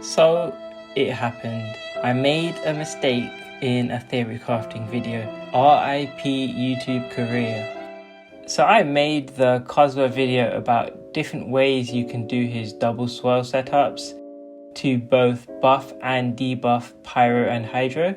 So it happened. I made a mistake in a theory crafting video. RIP YouTube career. So I made the Kazuha video about different ways you can do his double swirl setups to both buff and debuff pyro and hydro.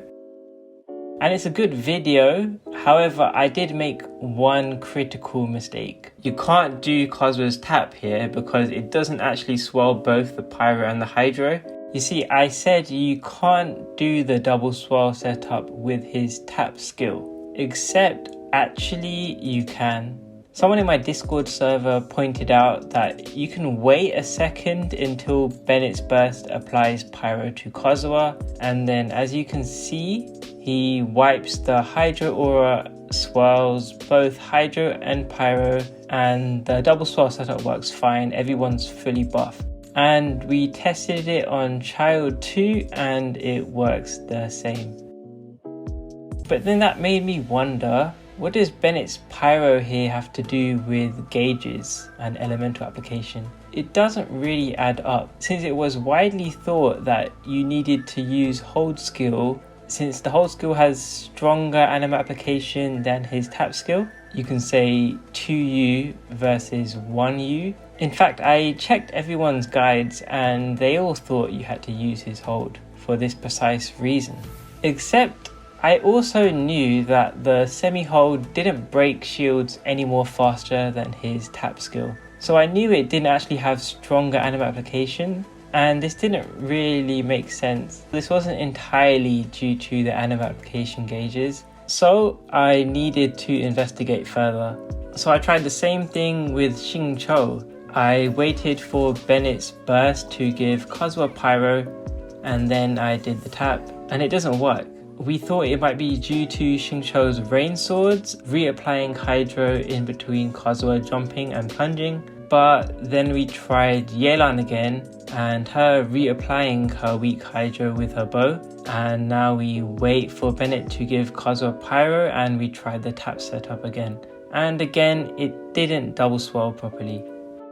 And it's a good video, however I did make one critical mistake. You can't do Kazuha's tap here because it doesn't actually swirl both the pyro and the hydro. You see, I said you can't do the double swirl setup with his tap skill, except actually you can. Someone in my Discord server pointed out that you can wait a second until Bennett's Burst applies pyro to Kazuha, and then as you can see, he wipes the hydro aura, swirls both hydro and pyro, and the double swirl setup works fine. Everyone's fully buff. And we tested it on child 2 and it works the same. But then that made me wonder, what does Bennett's pyro here have to do with gauges and elemental application? It doesn't really add up, since it was widely thought that you needed to use hold skill. Since the hold skill has stronger anima application than his tap skill, you can say 2U versus 1U. In fact, I checked everyone's guides and they all thought you had to use his hold for this precise reason. Except I also knew that the semi-hold didn't break shields any more faster than his tap skill. So I knew it didn't actually have stronger anima application, and this didn't really make sense. This wasn't entirely due to the anima application gauges, so I needed to investigate further. So I tried the same thing with Xingqiu. I waited for Bennett's Burst to give Kazuha pyro, and then I did the tap, and it doesn't work. We thought it might be due to Xingqiu's rain swords reapplying hydro in between Kazuha jumping and plunging, but then we tried Yelan again and her reapplying her weak hydro with her bow, and now we wait for Bennett to give Kazuha pyro and we tried the tap setup again, and again it didn't double swirl properly.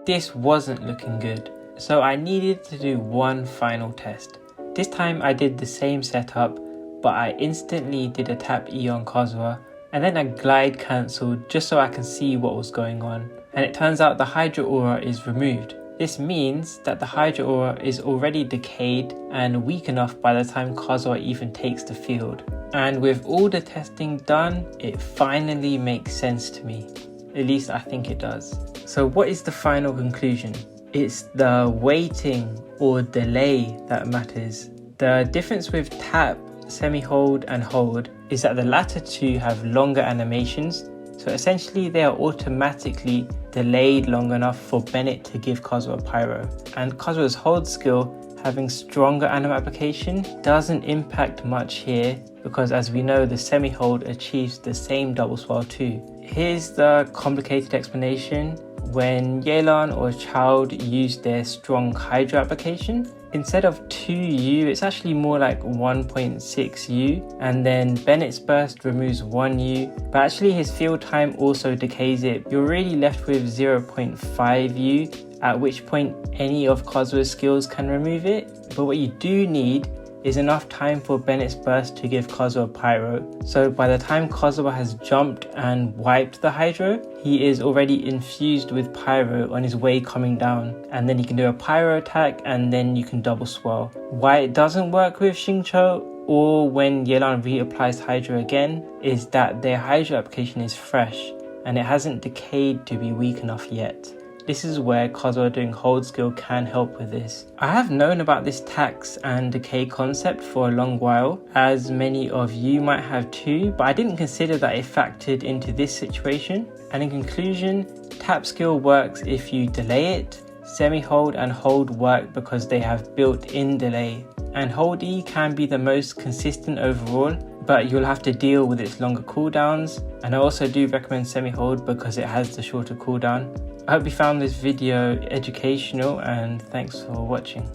This wasn't looking good, so I needed to do one final test. This time I did the same setup, but I instantly did a tap E on Kazuha, and then I glide cancelled just so I can see what was going on. And it turns out the hydro aura is removed. This means that the hydro aura is already decayed and weak enough by the time Kazuha even takes the field. And with all the testing done, it finally makes sense to me. At least I think it does. So what is the final conclusion? It's the waiting or delay that matters. The difference with tap, semi-hold and hold is that the latter two have longer animations, so essentially they are automatically delayed long enough for Bennett to give Kazuha pyro. And Kazuha's hold skill having stronger anima application doesn't impact much here, because as we know the semi-hold achieves the same double swirl too. Here's the complicated explanation. When Yelan or Child use their strong hydro application, instead of 2U, it's actually more like 1.6U, and then Bennett's Burst removes 1U, but actually his field time also decays it. You're really left with 0.5U, at which point any of Kazuha's skills can remove it. But what you do need is enough time for Bennett's Burst to give Kazuha pyro. So by the time Kazuha has jumped and wiped the hydro, he is already infused with pyro on his way coming down, and then he can do a pyro attack and then you can double swirl. Why it doesn't work with Xingqiu or when Yelan reapplies hydro again is that their hydro application is fresh and it hasn't decayed to be weak enough yet. This is where Kazuha doing hold skill can help with this. I have known about this tax and decay concept for a long while, as many of you might have too, but I didn't consider that it factored into this situation. And in conclusion, tap skill works if you delay it, semi-hold and hold work because they have built-in delay. And hold E can be the most consistent overall, but you'll have to deal with its longer cooldowns. And I also do recommend semi-hold because it has the shorter cooldown. I hope you found this video educational and thanks for watching.